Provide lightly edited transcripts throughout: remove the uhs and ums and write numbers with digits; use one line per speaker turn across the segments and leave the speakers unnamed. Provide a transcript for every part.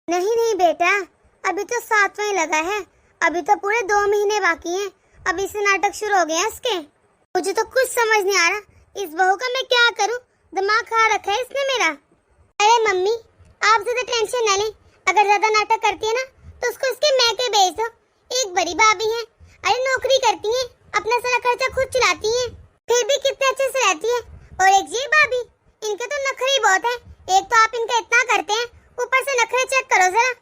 नहीं नहीं बेटा, अभी तो 7वां ही लगा है। अभी तो पूरे 2 महीने बाकी हैं। अभी से नाटक शुरू हो गए हैं इसके। मुझे तो कुछ समझ नहीं आ रहा इस बहू का मैं क्या करूं। दिमाग खा रखा है इसने मेरा। अरे मम्मी, आप ज्यादा टेंशन न लें। अगर ज्यादा नाटक करती है ना तो उसको इसके मैके भेज दो। एक बड़ी भाभी है, अरे नौकरी करती है, अपना सारा खर्चा खुद चलाती है, फिर भी कितने अच्छे से रहती है। और एक ये भाभी, इनके तो नखरे ही बहुत है। एक तो आप इनका इतना करते हैं, ऊपर से नखरे चेक करो जरा।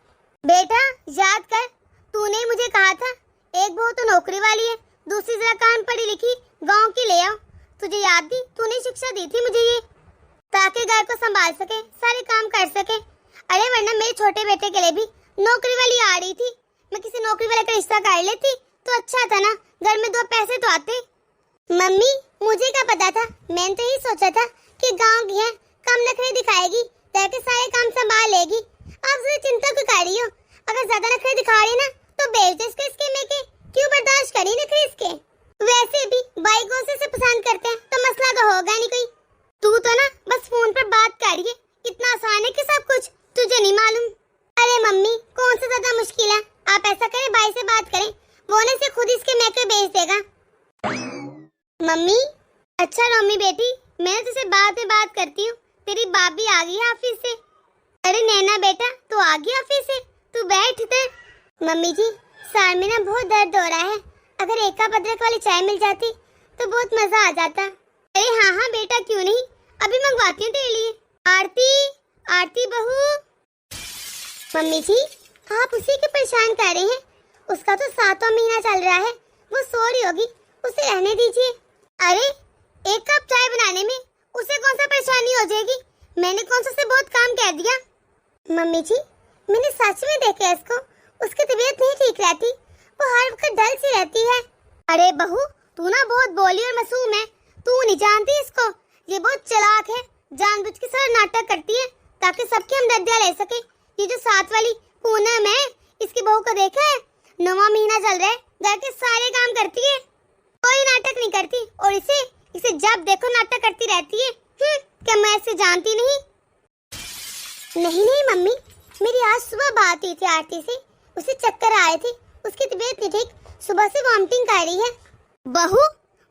बेटा याद कर, तूने ही मुझे कहा था एक बहू तो नौकरी वाली है, दूसरी जरा कान पढ़ी लिखी गांव की ले आओ। तुझे याद थी, तूने शिक्षा दी थी मुझे ये, ताकि घर को संभाल सके, सारे काम कर सके। अरे वरना मेरे छोटे बेटे के लिए भी नौकरी वाली आ रही थी। मैं किसी नौकरी वाले का रिश्ता कर लेती तो अच्छा था ना, घर में 2 पैसे तो आते। मम्मी मुझे क्या पता था, मैंने तो यही सोचा था कि गांव की है, कम नखरे दिखाएगी, ताकि सारे काम संभाल लेगी। आप जरा चिंता क्यों कर रही हो? अगर ज्यादा नखरे दिखा रही ना तो बेच दे इसके मेके। क्यों बर्दाश्त करी नखरे इसके? वैसे भी भाई को से पसंद करते हैं तो मसला तो होगा नहीं कोई। तू तो ना बस फोन पर बात कर रही है, इतना आसान है कि सब कुछ तुझे नहीं मालूम। अरे मम्मी कौन सा ज्यादा मुश्किल है? आप ऐसा करें, भाई से बात करें, वो ने से खुद इसके मैके भेज देगा। मम्मी अच्छा रोमी बेटी, मैं तुझसे बाद में बात करती हूँ। तेरी भाभी आ गई है ऑफिस से। अरे नैना बेटा तू आ गई ऑफिस से, तू बैठ इधर। मम्मी जी सर में ना बहुत दर्द हो रहा है, अगर एक कप अदरक वाली चाय मिल जाती तो बहुत मजा आ जाता। अरे हाँ हाँ बेटा क्यों नहीं, अभी मंगवाती हूँ तेरे लिए। आरती, आरती बहू। मम्मी जी आप उसी के परेशान कर रहे हैं, उसका तो 7वां महीना चल रहा है, वो सो रही होगी, उसे रहने दीजिए। अरे 1 कप चाय बनाने में उसे कौन सा परेशानी हो जाएगी? मैंने कौन सा से बहुत काम कह दिया? मम्मी जी मैंने सच में देखा है इसको, उसकी तबीयत नहीं ठीक रहती, वो हर वक्त डल सी रहती है। अरे बहू तू ना बहुत बोली और मासूम है, तू नहीं जानती इसको, ये बहुत चालाक है, जानबूझ के सारा नाटक करती है ताकि सबकी हमदर्दियां ले सके। ये जो 7 वाली पूनम है, इसकी बहू को देखा है, 9वां महीना चल रहा है, घर के सारे काम करती है, कोई नाटक नहीं करती। और इसे जब देखो नाटक करती रहती है। क्या मैं इसे जानती नहीं? नहीं नहीं मम्मी, मेरी आज सुबह बात हुई थी आरती से, उसे चक्कर आए थे, उसकी तबीयत नहीं ठीक, सुबह से वॉमिटिंग कर रही है। बहू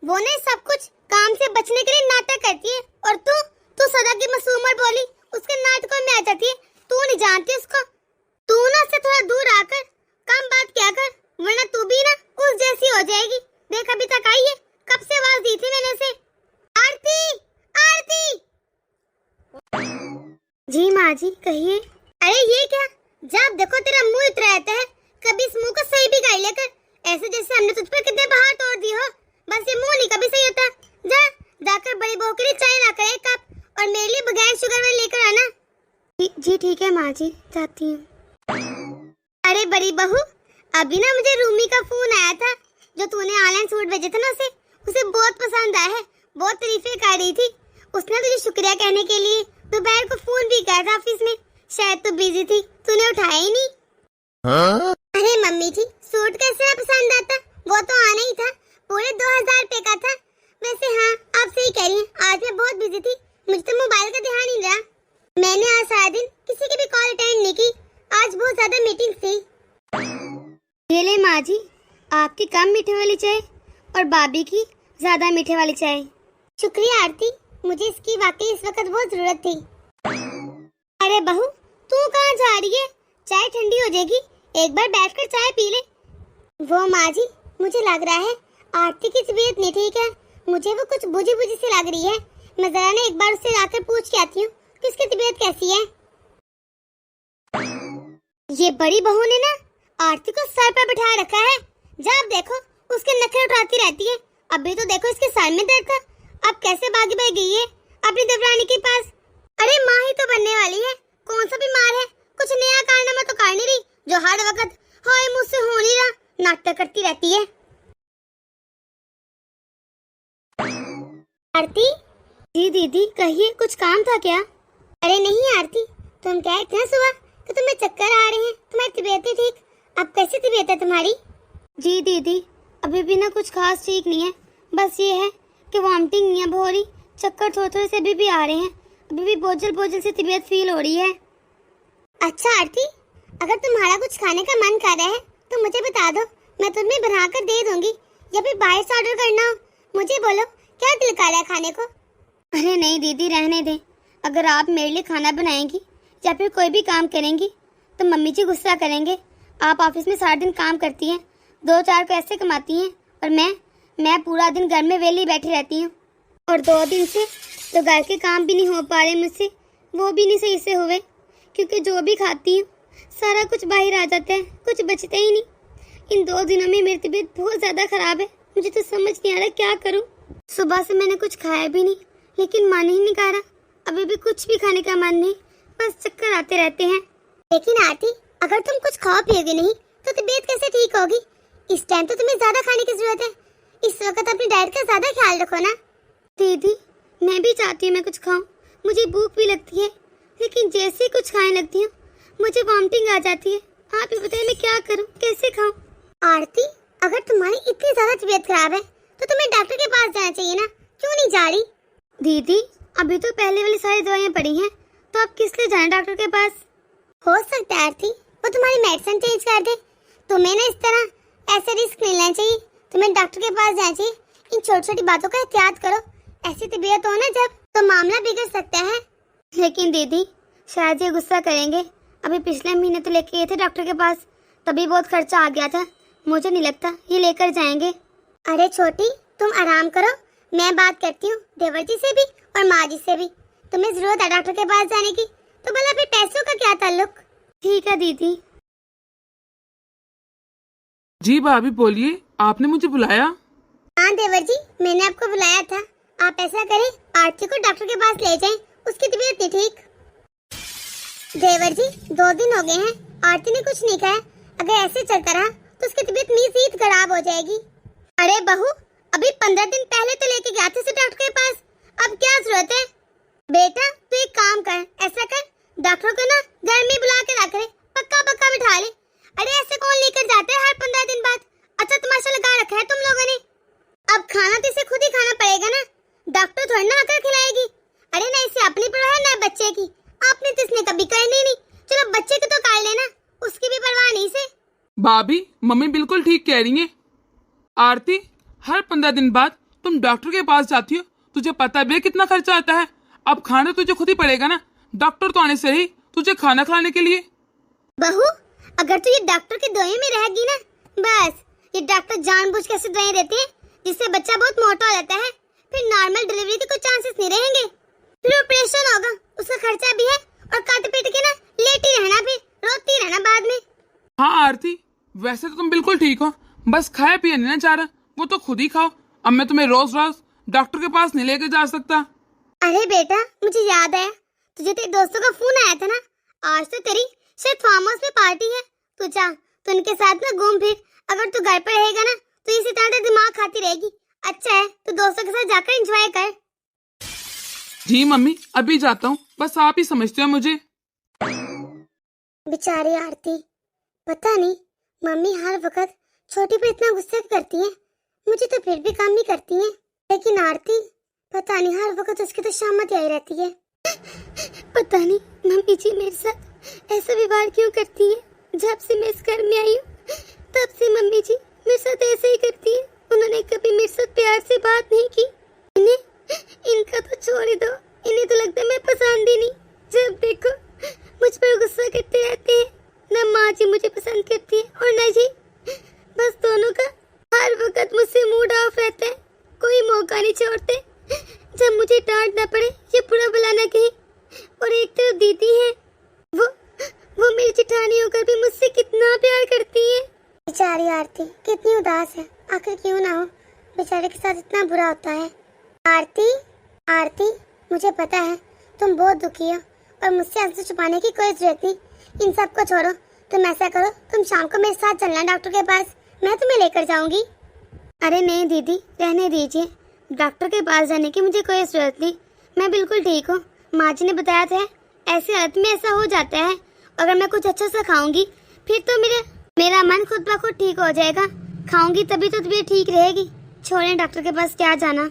वो ने सब कुछ काम से बचने के लिए नाटक करती है, और तू सदा की मासूम और बोली उसके नाटकों में आ जाती है। तू नहीं जानती उसको, तू ना उससे थोड़ा दूर आकर काम बात क्या कर, वरना तू भी ना उस जैसी हो जाएगी। देख अभी तक आई है, कब से आवाज दी थी मैंने उसे। आरती, आरती। जी माँ जी कहिए। अरे ये क्या, जब देखो तेरा मुंह इतना रहता है, कभी इस मुंह को सही भी कर लेकर, ऐसे जैसे हमने तुझ पर कितने बाहर तोड़ दी हो। बस ये मुंह नहीं कभी सही होता। जाकर बड़ी बहू के लिए चाय लाकर 1 कप, और मेरे लिए बगैर शुगर वाली लेकर आना। जी ठीक है माँ जी, जाती हूँ। अरे बड़ी बहू, अभी ना मुझे रूमी का फोन आया था, जो तूने ऑनलाइन सूट भेजे थे ना, उसे बहुत पसंद आया है, बहुत तारीफें कर रही थी। उसने तुझे शुक्रिया कहने के लिए दोपहर को फोन भी किया था ऑफिस में, शायद तू बिजी थी, तूने उठाया ही नहीं। अरे मम्मी जी सूट कैसे ना पसंद आता, वो तो आना ही था, पूरे 2000 रुपए का था। वैसे हाँ आप सही कह रही हैं, आज मैं बहुत बिजी थी, मुझे तो मोबाइल का ध्यान नहीं रहा। मैंने आज सारा दिन किसी की भी कॉल अटेंड नहीं की, आज बहुत ज्यादा मीटिंग थी। ये ले माँ जी, आपकी कम मीठे वाली चाय और भाभी की ज्यादा मीठे वाली चाय। शुक्रिया आरती, मुझे इसकी वाकई इस वक्त बहुत जरूरत थी। अरे बहू तू कहाँ जा रही है? चाय ठंडी हो जाएगी, एक बार बैठकर चाय पी ले। वो माँ जी मुझे लग रहा है आरती की तबीयत नहीं ठीक है, मुझे वो कुछ बुझी बुझी सी लग रही है। मैं जरा ना एक बार उससे जाकर पूछ के आती हूँ कि उसकी तबीयत कैसी है। ये बड़ी बहू ने ना आरती को सर पर बिठा रखा है, जब देखो उसके नखरे उठाती रहती है। अभी तो देखो इसके सर में दर्द था, अब कैसे भागी भाग गई है अपनी देवरानी के पास। अरे माँ ही तो बनने वाली है, कौन सा बीमार है, कुछ नया कारनामा तो कर नहीं रही, जो हर वक्त हाय मुझसे हो नहीं रहा नाटक करती रहती है। आरती। जी दीदी कहिए, कुछ काम था क्या? अरे नहीं आरती, तुम कह रही थी ना सुबह कि तुम्हें चक्कर आ रहे हैं, तुम्हारी तबीयत नहीं ठीक, अब कैसी तबीयत है तुम्हारी? जी दीदी अभी भी ना कुछ खास ठीक नहीं है, बस ये है कि वॉमिटिंग नहीं है हो रही, चक्कर थोड़े थोड़े से अभी भी आ रहे हैं, अभी भी बोझल बोझल सी तबीयत फील हो रही है। अच्छा आरती, अगर तुम्हारा कुछ खाने का मन कर रहा है तो मुझे बता दो, मैं तुम्हें बना कर दे दूंगी। या फिर बाहर से ऑर्डर करना हो, मुझे बोलो, क्या दिल कर रहा है खाने को? अरे नहीं दीदी, रहने दे। अगर आप मेरे लिए खाना बनाएंगी या फिर कोई भी काम करेंगी तो मम्मी जी गुस्सा करेंगे। आप ऑफिस में सारा दिन काम करती हैं, 2-4 पैसे कमाती हैं, और मैं पूरा दिन घर में वेली बैठी रहती हूँ। और 2 दिन से तो घर के काम भी नहीं हो पा रहे मुझसे, वो भी नहीं सही से हुए, क्योंकि जो भी खाती हूँ सारा कुछ बाहर आ जाता है, कुछ बचता ही नहीं। इन 2 दिनों में मेरी तबीयत बहुत ज़्यादा ख़राब है, मुझे तो समझ नहीं आ रहा क्या करूँ। सुबह से मैंने कुछ खाया भी नहीं, लेकिन मन ही नहीं कर रहा, अभी भी कुछ भी खाने का मन नहीं, बस चक्कर आते रहते हैं। लेकिन आरती, अगर तुम कुछ खाओ पियोगे नहीं तो तबीयत कैसे ठीक होगी? इस टाइम तो तुम्हें ज़्यादा खाने की ज़रूरत है। इस वक्त अपनी डाइट का ज़्यादा ख्याल रखो ना। दीदी, मैं भी चाहती हूँ मैं कुछ खाऊं, मुझे भूख भी लगती है, लेकिन जैसे ही कुछ खाने लगती हूँ मुझे वॉमिटिंग आ जाती है। आप ही बताइए मैं क्या करूँ, कैसे खाऊं? आरती, अगर तुम्हारी इतनी ज़्यादा तबीयत खराब है तो तुम्हें डॉक्टर के पास जाना चाहिए ना, क्यों नहीं जा रही? दीदी, अभी तो पहले वाली सारी दवाइयाँ पड़ी हैं, तो आप किस लिए जाएं डॉक्टर के पास? हो सकता है आरती वो तुम्हारी मेडिसिन चेंज कर दे। तुम्हें ना इस तरह ऐसे रिस्क नहीं लेना चाहिए, तुम्हें डॉक्टर के पास जाना चाहिए। इन छोटी छोटी बातों का एहतियात करो, ऐसी तबीयत हो ना जब, तो मामला बिगड़ सकता है। लेकिन दीदी, शायद ये गुस्सा करेंगे। अभी पिछले महीने तो लेके गए थे डॉक्टर के पास, तभी बहुत खर्चा आ गया था, मुझे नहीं लगता ये लेकर जाएंगे। अरे छोटी, तुम आराम करो, मैं बात करती हूँ देवर जी से भी और माँ जी से भी। तुम्हें जरूरत है डॉक्टर के पास जाने की तो भला फिर पैसों का क्या ताल्लुक? ठीक है दीदी।
जी भाभी बोलिए, आपने मुझे बुलाया?
हाँ देवर जी, मैंने आपको बुलाया था। आप ऐसा करें, आरती को डॉक्टर के पास ले जाएं, उसकी तबीयत नहीं ठीक। देवर जी, 2 दिन हो गए हैं, आरती ने कुछ नहीं खाया। अगर ऐसे चलता रहा तो उसकी तबीयत मज़ीद खराब हो जाएगी। अरे बहू, अभी 15 दिन पहले तो लेके गया था इसे डॉक्टर के पास, अब क्या जरूरत है? बेटा तू एक काम कर, ऐसा कर, डॉक्टर को ना घर में बुला के रख ले, पक्का पक्का बिठा ले। अरे ऐसे कौन लेकर जाता है हर 15 दिन बाद? अच्छा तमाशा लगा रखा है तुम लोगों ने। अब खाना तो इसे खुद ही खाना पड़ेगा ना, डॉक्टर थोड़ी ना आकर खिलाएगी। अरे ना इसे अपनी परवाह है ना बच्चे की, आपने तो इसने कभी करनी नहीं। चलो बच्चे की तो कर लेना, उसकी भी परवाह नहीं से।
भाभी, मम्मी बिल्कुल ठीक कह रही है। आरती, हर 15 दिन बाद तुम डॉक्टर के पास जाती हो, तुझे पता भी है कितना खर्चा आता है। अब खाना तुझे खुद ही पड़ेगा ना, डॉक्टर तो आने से ही तुझे खाना खिलाने के लिए।
बहू, अगर तू ये डॉक्टर की दवाई में रहेगी ना, बस ये डॉक्टर जानबूझ के ऐसी दवाई देते हैं जिससे बच्चा बहुत मोटा हो जाता है, फिर नॉर्मल डिलीवरी के कोई चांसेस नहीं रहेंगे। फिर ऑपरेशन होगा, उसका खर्चा भी है, और काट पीट के ना लेटी रहना, फिर रोती रहना बाद में।
हाँ आरती, वैसे तो तुम बिल्कुल ठीक हो, बस खाया पिया नहीं ना जा रहा, वो तो खुद ही खाओ। अब मैं तुम्हें रोज रोज डॉक्टर के पास नहीं लेके जा सकता।
अरे बेटा, मुझे याद आया, तुझे तेरे दोस्तों का फोन आया था ना, आज तो तेरी शायद फार्म हाउस में पार्टी है। तू जा, तो उनके साथ ना घूम फिर। अगर तू घर पर रहेगा ना तो इसी तरह दिमाग खाती रहेगी। अच्छा है, तो दोस्तों के साथ जाकर एंजॉय कर।
जी मम्मी, अभी जाता हूँ, बस आप ही समझते हो मुझे।
बेचारी आरती, पता नहीं मम्मी हर वक्त छोटी पे इतना गुस्सा करती है, मुझे तो फिर भी काम ही करती है। लेकिन आरती, पता नहीं हर वक्त उसकी तो शामत आई रहती है। पता नहीं मम्मी जी मेरे साथ ऐसा व्यवहार क्यों करती है। जब से मैं इस घर में आई हूँ तब से मम्मी जी मेरे साथ ऐसे ही करती है। उन्होंने कभी मेरे साथ प्यार से बात नहीं की। इनका तो छोड़ ही दो, इन्हें तो लगता है मैं पसंद ही नहीं। जब देखो मुझ पर गुस्सा करते रहते हैं। ना माँ जी मुझे पसंद करती है और ना जी, बस दोनों का हर वक्त मुझसे मूड ऑफ रहता है, कोई मौका नहीं छोड़ते जब मुझे डांट ना पड़े ये बुरा भला ना कहे। और एक तरफ दीदी है, वो मेरी जेठानी होकर भी मुझसे कितना प्यार करती है। बेचारी आरती कितनी उदास है, आखिर क्यों ना हो, बेचारे के साथ इतना बुरा होता है। आरती, मुझे पता है तुम बहुत दुखी हो और मुझसे आंसू छुपाने की कोई जरूरत नहीं। इन सब को छोड़ो, तुम ऐसा करो, तुम शाम को मेरे साथ चलना डॉक्टर के पास, मैं तुम्हें लेकर जाऊंगी। अरे नहीं दीदी, रहने दीजिए, डॉक्टर के पास जाने की मुझे कोई जरूरत नहीं, मैं बिल्कुल ठीक हूँ। माँ जी ने बताया था ऐसी हालत में ऐसा हो जाता है। अगर मैं कुछ अच्छा सा खाऊंगी फिर तो मेरा मन खुद ब खुद ठीक हो जाएगा। खाऊंगी तभी तो तबीयत ठीक रहेगी। छोड़ें डॉक्टर के पास क्या जाना।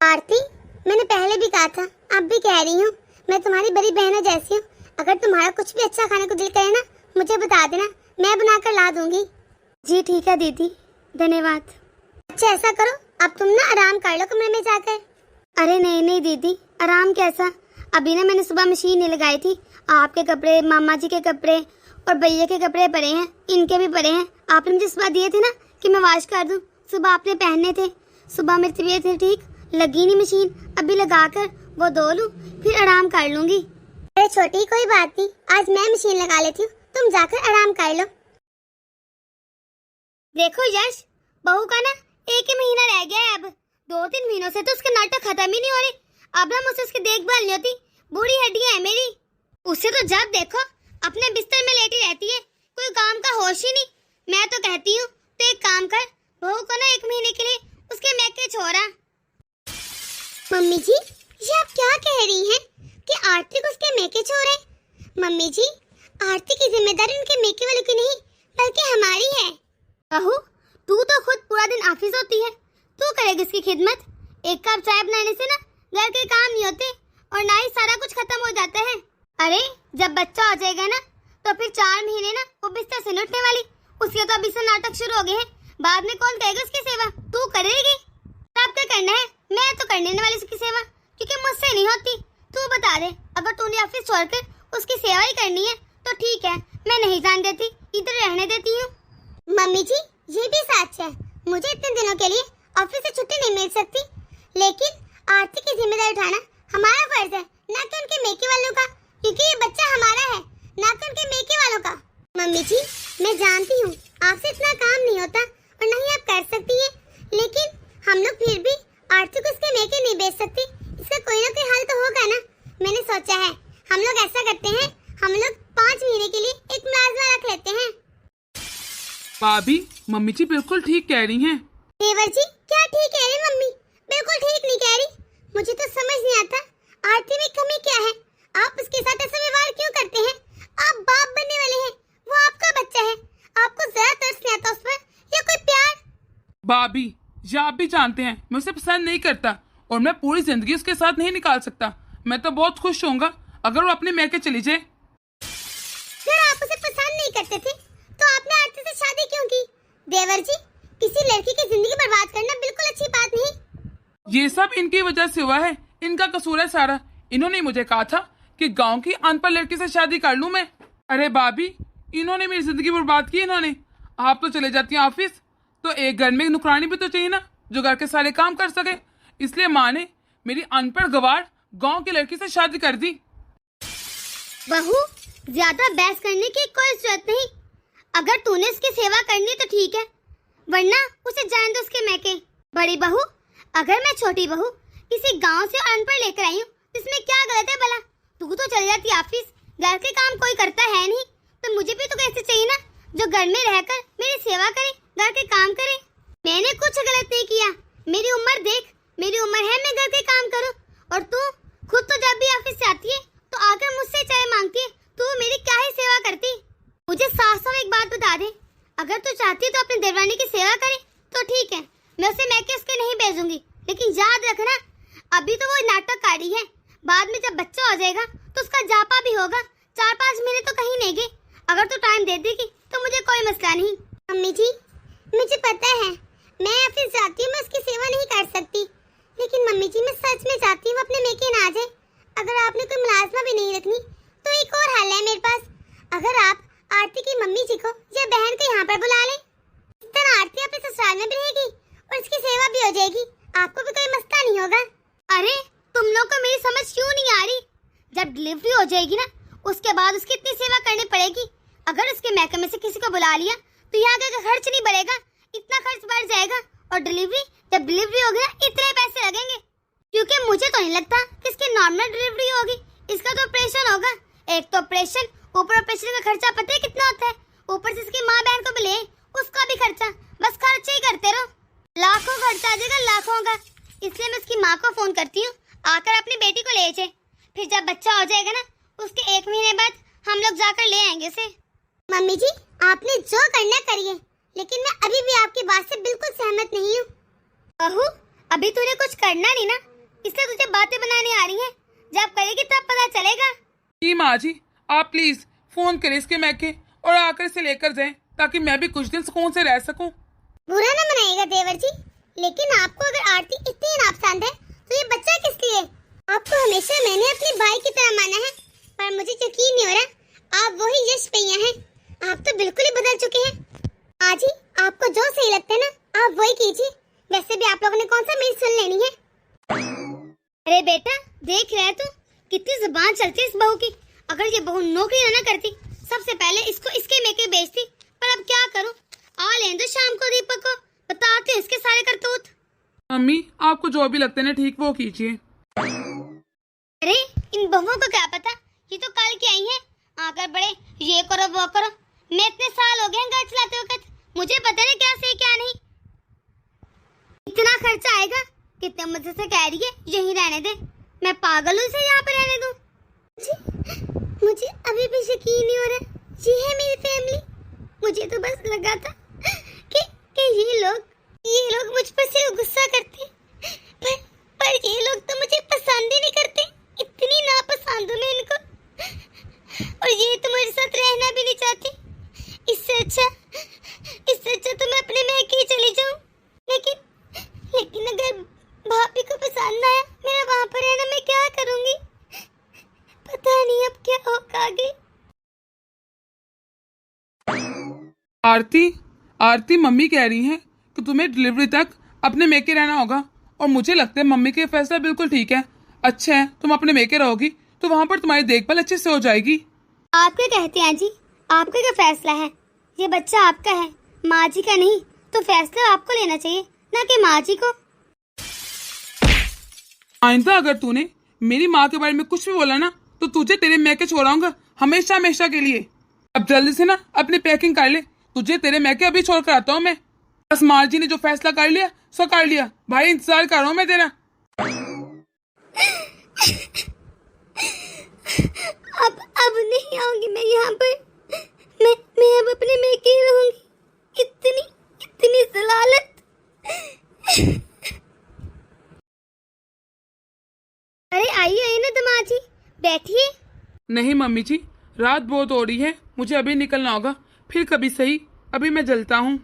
आरती, मैंने पहले भी कहा था, अब भी कह रही हूँ, मैं तुम्हारी बड़ी बहन जैसी हूँ। अगर तुम्हारा कुछ भी अच्छा खाने को दिल करे ना, मुझे बता देना। मैं बनाकर ला दूंगी। जी ठीक है दीदी, धन्यवाद। अच्छा ऐसा करो, अब तुम ना आराम कर लो कमरे में जाकर। अरे नहीं नहीं दीदी, आराम कैसा, अभी ना मैंने सुबह मशीन नहीं लगाई थी। आपके कपड़े, मामा जी के कपड़े और भैया के कपड़े पड़े हैं, इनके भी पड़े हैं। आपने मुझे सुबह दिए थे ना कि मैं वॉश कर दूं, सुबह आपने पहनने थे। सुबह मेरी तबीयत थी ठीक, लगी नहीं मशीन, अभी लगाकर वो धो लूं फिर आराम कर लूंगी। अरे छोटी कोई बात नहीं, आज मैं मशीन लगा लेती हूँ, तुम जाकर आराम कर लो। देखो यश, बहू का ना 1 ही महीना रह गया है। अब 2-3 महीनों से तो उसके नाटक खत्म ही नहीं हो रहे। अब ना मुझसे उसकी देखभाल नहीं होती, बूढ़ी हड्डियां है मेरी। उससे तो जब देखो अपने बिस्तर में लेटी रहती है, कोई काम का होश ही नहीं। मैं तो कहती हूँ तो एक काम कर, बहू को ना 1 महीने के लिए उसके मैके छोड़ा। मम्मी जी, ये आप क्या कह रही हैं कि आरती को उसके मैके छोड़े? मम्मी जी, आरती की जिम्मेदारी उनके मैके वालों की नहीं बल्कि हमारी है। बहू, तू तो खुद पूरा दिन ऑफिस होती है, तू करेगी इसकी खिदमत? एक कप चाय बनाने से ना घर के काम नहीं होते और ना ही सारा कुछ खत्म हो जाता है। अरे जब बच्चा हो जाएगा ना तो फिर 4 महीने ना वो बिस्तर से नहीं उठने वाली। उसके तो अभी से नाटक शुरू हो गए हैं, बाद में कौन करेगा उसकी सेवा? तू करेगी? तब क्या करना है? मैं तो करने वाली उसकी सेवा, क्योंकि मुझसे नहीं होती। तू बता दे, अगर तूने ऑफिस छोड़कर उसकी सेवा ही करनी है तो ठीक है, मैं नहीं जान देती, इधर रहने देती हूँ। मम्मी जी, ये भी सच है, मुझे इतने दिनों के लिए ऑफिस से छुट्टी नहीं मिल सकती, लेकिन आरती की जिम्मेदारी उठाना हमारा फर्ज है, ना कि उनके मेके वालों का, क्योंकि ये बच्चा हमारा है, ना कि उनके मेके वालों का। मम्मी जी, मैं जानती हूँ आपसे इतना काम नहीं होता और नहीं आप कर सकती हैं, लेकिन हम लोग फिर भी आरती को उसके मेके नहीं बेच सकती। इसका कोई ना कोई हल तो होगा ना। मैंने सोचा है हम लोग ऐसा करते हैं, हम लोग 5 महीने के लिए एक मुलाजमा रख लेते हैं।
भाभी, मम्मी जी बिल्कुल ठीक कह रही हैं।
देवर जी, क्या ठीक कह रही मम्मी? बिल्कुल ठीक नहीं कह रही। मुझे तो समझ नहीं आता आरती में कमी क्या है, आप उसके साथ ऐसा व्यवहार क्यों करते हैं? आप बाप बनने वाले हैं, वो आपका बच्चा है, आपको जरा तरस नहीं आता उस पर या कोई प्यार?
भाभी, ये आप भी जानते हैं मैं उसे पसंद नहीं करता और मैं पूरी जिंदगी उसके साथ नहीं निकाल सकता। मैं तो बहुत खुश होऊंगा अगर वो अपने मैके चली जाए।
अगर आप उसे पसंद नहीं करते थे तो आपने आरती से शादी क्यों की? देवर जी, किसी लड़की की जिंदगी बर्बाद करना बिल्कुल अच्छी बात नहीं।
ये सब इनकी वजह से हुआ है, इनका कसूर है सारा। इन्होंने मुझे कहा था कि गांव की अनपढ़ लड़की से शादी कर लूं मैं। अरे भाभी, इन्होंने मेरी जिंदगी बर्बाद की। इन्होंने, आप तो चले जाती हैं ऑफिस, तो एक घर में नुकरानी भी तो चाहिए ना, जो घर के सारे काम कर सके। इसलिए माँ ने मेरी अनपढ़ गवार गांव की लड़की से शादी कर दी।
बहू, ज्यादा बहस करने की कोई जरूरत नहीं। अगर तूने उसकी सेवा करनी तो ठीक है, वरना उसे जान दो उसके मैके। बड़ी बहू, अगर मैं छोटी बहू किसी गांव से अनपढ़ लेकर आई हूँ, इसमें क्या गलत है भला? तू तो चली जाती ऑफिस, घर के काम कोई करता है नहीं, तो मुझे भी तो कैसे चाहिए ना, जो घर में रहकर मेरी सेवा करे, घर के काम करे। मैंने कुछ गलत नहीं किया, मेरी उम्र देख, मेरी उम्र है मैं घर के काम करूँ, और तू खुद तो जब भी ऑफिस से आती है तो आकर मुझसे चाय मांगती है, तू मेरी क्या ही सेवा करती? मुझे साफ साफ एक बात बता दे, अगर तू चाहती है तो अपनी देवरानी की सेवा करे तो ठीक है, मैं उसे मैके उसके नहीं भेजूंगी, लेकिन याद रखना अभी तो वो नाटक कारी है, बाद में जब बच्चा हो जाएगा तो उसका जापा भी होगा। 4-5 महीने तो कहीं नहीं गए, अगर तू टाइम दे देगी तो मुझे कोई मसला नहीं। मम्मी जी, मुझे पता है मैं ऑफिस जाती हूँ, मैं उसकी सेवा नहीं कर सकती, लेकिन मम्मी जी मैं सच में चाहती हूँ अपने मेके ना जाए। अगर आपने कोई मुलाजमा भी नहीं रखनी तो एक और हल है मेरे पास। अगर आप आरती की मम्मी जी को या बहन को यहाँ पर बुला लें, इस तरह आरती अपने ससुराल में भी रहेगी और इसकी सेवा भी हो जाएगी, आपको भी कोई मसला नहीं होगा। अरे तुम लोग को मेरी समझ क्यों नहीं आ रही? जब डिलीवरी हो जाएगी ना, उसके बाद उसकी इतनी सेवा करनी पड़ेगी। अगर उसके मैके में से किसी को बुला लिया तो यहाँ का खर्च नहीं बढ़ेगा, इतना खर्च बढ़ जाएगा, और जब डिलीवरी होगी ना, इतने पैसे लगेंगे, क्योंकि मुझे तो नहीं लगता कि इसकी नॉर्मल डिलीवरी होगी, इसका तो ऑपरेशन होगा। एक तो ऑपरेशन, ऊपर ऑपरेशन का खर्चा पता है कितना होता है, ऊपर से इसकी माँ बहन को भी ले, उसका भी खर्चा, बस खर्चे ही करते रहो, लाखों खर्चा आ जाएगा, लाखों का। इसलिए मैं उसकी माँ को फोन करती हूँ, आकर अपनी बेटी को ले जाए, फिर जब बच्चा हो जाएगा ना, उसके 1 महीने बाद हम लोग जाकर ले आएंगे उसे। मम्मी जी, आपने जो करना करिए, लेकिन मैं अभी भी आपकी बात से बिल्कुल सहमत नहीं हूँ। बहू, अभी तूने कुछ करना नहीं ना, इसलिए तुझे बातें बनाने आ रही हैं, जब करेगी तब पता चलेगा।
जी माँ जी, आप प्लीज फोन करें इसके मैके और आकर इसे लेकर जाएं, ताकि मैं भी कुछ दिन सुकून से रह सकूं।
बुरा ना मनाइएगा देवर जी, लेकिन आपको अगर आरती इतनी नापसंद है तो ये बच्चा किस लिए? आपको हमेशा मैंने अपने भाई की तरह माना है, पर मुझे यकीन नहीं हो रहा आप वही यश भैया हैं। आप तो बिल्कुल ही बदल चुके हैं। आज ही आपको जो सही लगता है ना आप वही कीजिए। वैसे भी आप लोगों ने कौन सा मेरी सुन लेनी है। अरे बेटा देख रहे तू कितनी जुबान चलती है इस बहू की। अगर ये बहू नौकरी ना करती सबसे पहले इसको इसके मेके बेचती, पर अब क्या करूं? आ लें दो शाम को दीपक को, बताते हैं इसके सारे करतूत।
मम्मी आपको जो भी लगता है ना ठीक वो कीजिए।
अरे इन बहुओं को क्या पता, ये तो कल की आई हैं, आकर बड़े ये करो वो करो। मैं इतने साल हो गए हैं घर चलाते वक्त, मुझे पता नहीं क्या सही क्या नहीं। इतना खर्चा आएगा, कितने मजे से कह रही है यहीं रहने दे। मैं पागल हूँ इसे यहाँ पे रहने दूँ। मुझे अभी भी यकीन नहीं हो रहा ये है मेरी फैमिली। मुझे तो बस लगा था कि ये लोग मुझ पर सिर्फ गुस्सा करते, पर ये लोग तो मुझे पसंद ही नहीं करते। इतनी नापसंद हूँ मैं इनको, और ये तो मेरे साथ रहना भी नहीं चाहती। इससे अच्छा तो मैं अपने मैके ही चली जाऊँ। लेकिन अगर भाभी को पसंद आया मेरा वहाँ पर रहना, मैं क्या करूँगी? पता नहीं अब क्या होगा आगे।
आरती मम्मी कह रही हैं कि तुम्हें डिलीवरी तक अपने मेके रहना होगा, और मुझे लगता है मम्मी के फैसला बिल्कुल ठीक है। अच्छा है तुम अपने मेके रहोगी तो वहाँ पर तुम्हारी देखभाल अच्छे से हो जाएगी।
आप क्या कहते हैं जी? आपका क्या फैसला है? ये बच्चा आपका है, माँ जी का नहीं, तो फैसला आपको लेना चाहिए ना कि माँ जी को।
आइंदा अगर तूने मेरी माँ के बारे में कुछ भी बोला ना तो तुझे तेरे मैके छोड़ाऊंगा हमेशा हमेशा के लिए। अब जल्दी से ना अपनी पैकिंग कर ले, तुझे तेरे मैके अभी छोड़ कर आता हूँ मैं। बस माँ जी ने जो फैसला कर लिया सो कर लिया भाई, इंतजार कर रहा हूँ मैं तेरा।
अब नहीं आऊंगी मैं यहाँ पर। मैं अब अपने मेके ही रहूंगी। इतनी जलालत। अरे आइए ना दमाजी, बैठिए।
नहीं मम्मी जी, रात बहुत हो रही है, मुझे अभी निकलना होगा, फिर कभी सही, अभी मैं जलता हूँ।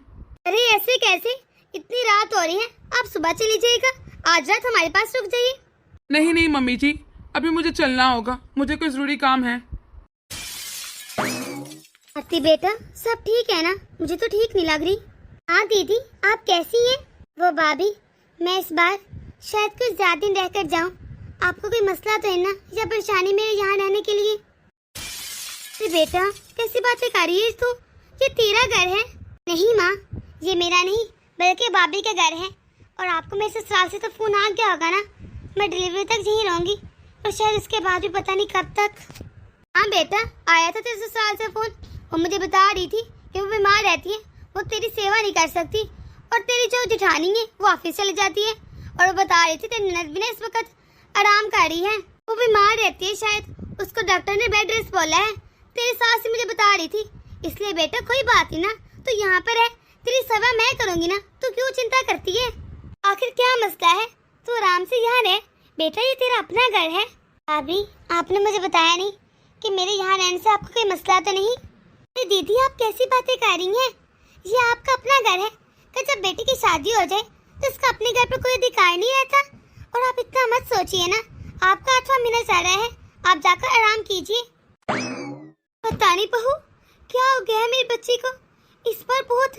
अरे ऐसे कैसे? इतनी रात हो रही है, आप सुबह चली जाइएगा, आज रात हमारे पास रुक जाइए।
नहीं मम्मी जी, अभी मुझे चलना होगा, मुझे कोई जरूरी काम है।
आरती बेटा सब ठीक है ना? मुझे तो ठीक नहीं लग रही। हाँ दीदी आप कैसी हैं? वो भाभी मैं इस बार शायद कुछ ज्यादा दिन रहकर जाऊं। आपको कोई मसला तो है ना या परेशानी मेरे यहाँ रहने के लिए? अरे बेटा कैसी बातें कर रही है तू? ये तेरा घर है। नहीं माँ, ये मेरा नहीं बल्कि भाभी का घर है, और आपको मेरे ससुराल से तो फोन आ गया होगा ना। मैं डिलीवरी तक यहीं रहूंगी, और शायद उसके बाद भी पता नहीं कब तक। हाँ बेटा आया था तेरे ससुराल से फोन, वो मुझे बता रही थी कि वो बीमार रहती है, वो तेरी सेवा नहीं कर सकती, और तेरी जो जेठानी है वो ऑफिस चली जाती है, और वो बता रही थी तेरी ननद भी ना इस वक्त आराम कर रही है, वो बीमार रहती है शायद, उसको डॉक्टर ने बेड रेस्ट बोला है। तेरी सास ही मुझे बता रही थी। इसलिए बेटा कोई बात नहीं ना, तो यहाँ पर है, तेरी सेवा मैं करूँगी ना, तू क्यों चिंता करती है? आखिर क्या मसला है? तू आराम से यहाँ रह बेटा, ये तेरा अपना घर है। भाभी आपने मुझे बताया नहीं कि मेरे यहाँ रहने से आपको कोई मसला तो नहीं? अरे दीदी आप कैसी बातें कर रही हैं? ये आपका अपना घर है, कि जब बेटी की शादी हो जाए तो इसका अपने घर पर कोई अधिकार नहीं रहता। और आप इतना मत सोचिए ना, आपका 8वां महीना चल रहा है, आप जाकर आराम कीजिए। पता नहीं बहू क्या हो गया है मेरी बच्ची को, इस पर बहुत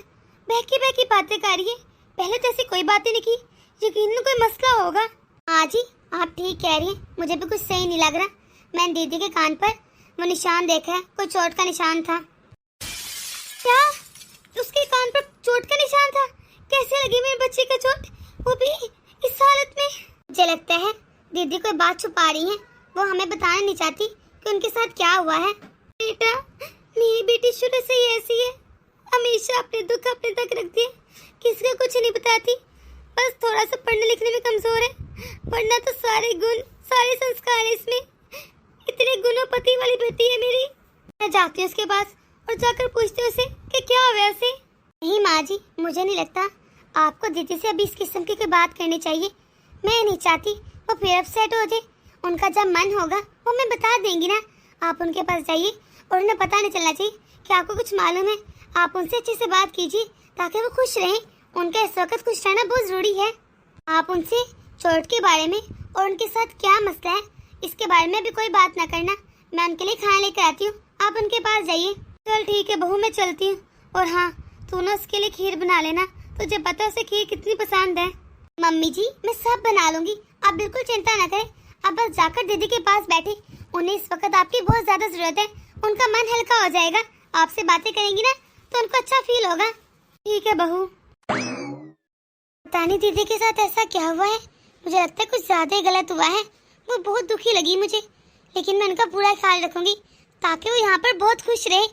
बहकी बातें कर रही है। पहले तो ऐसी कोई बातें नहीं की, यकीनन कोई मसला होगा। हाँ जी आप ठीक कह रही हैं, मुझे भी कुछ सही नहीं लग रहा। मैंने दीदी के कान पर वो निशान देखा है, कोई चोट का निशान था। क्या उसके कान पर चोट का निशान था? कैसे लगी मेरे बच्चे का चोट, वो भी इस हालत में? मुझे लगता है दीदी कोई बात छुपा रही है, वो हमें बताना नहीं चाहती कि उनके साथ क्या हुआ है। बेटा मेरी बेटी शुरू से ही ऐसी है, हमेशा अपने दुख अपने तक रखती है, किसी को कुछ नहीं बताती। बस थोड़ा सा पढ़ने लिखने में कमजोर है, वरना तो सारे गुण सारे संस्कार है इसमें। इतने गुणोपति वाली बेटी है मेरी। मैं जाती हूँ उसके पास और जाकर पूछती हूँ उसे कि क्या हुआ उसे। नहीं माँ जी, मुझे नहीं लगता आपको दीदी से अभी इस किस्म की कोई बात करनी चाहिए। मैं नहीं चाहती वो फिर अपसेट हो जाए। उनका जब मन होगा वो मैं बता देंगी ना, आप उनके पास जाइए और उन्हें पता नहीं चलना चाहिए क्या आपको कुछ मालूम है? आप उनसे अच्छे से बात कीजिए ताकि वो खुश रहें। उनका इस वक्त खुश रहना बहुत जरूरी है। आप उनसे चोट के बारे में और उनके साथ क्या मसला है इसके बारे में भी कोई बात ना करना। मैं उनके लिए खाना लेकर आती हूँ, आप उनके पास जाइए। चल ठीक है बहू, मैं चलती हूँ। और हाँ, तू ना उसके लिए खीर बना लेना, तुझे पता है उसे खीर कितनी पसंद है। मम्मी जी मैं सब बना लूंगी, आप बिल्कुल चिंता ना करें। आप बस जाकर दीदी के पास बैठे, उन्हें इस वक्त आपकी बहुत ज्यादा जरूरत है। उनका मन हल्का हो जाएगा, आपसे बातें करेंगी ना तो उनको अच्छा फील होगा। ठीक है बहू। पता नहीं दीदी के साथ ऐसा क्या हुआ है, मुझे लगता है कुछ ज्यादा ही गलत हुआ है। वो बहुत दुखी लगी मुझे, लेकिन मैं उनका पूरा ख्याल रखूंगी ताकि वो यहाँ पर बहुत खुश रहे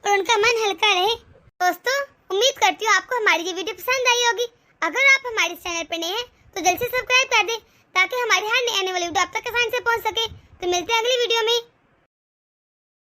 और उनका मन हल्का रहे। दोस्तों उम्मीद करती हूँ आपको हमारी ये वीडियो पसंद आई होगी। अगर आप हमारे चैनल पर नए हैं तो जल्द से सब्सक्राइब कर दें ताकि हमारी हर नई आने वाली वीडियो आप तक आसानी से पहुँच सके। तो मिलते हैं अगली वीडियो में।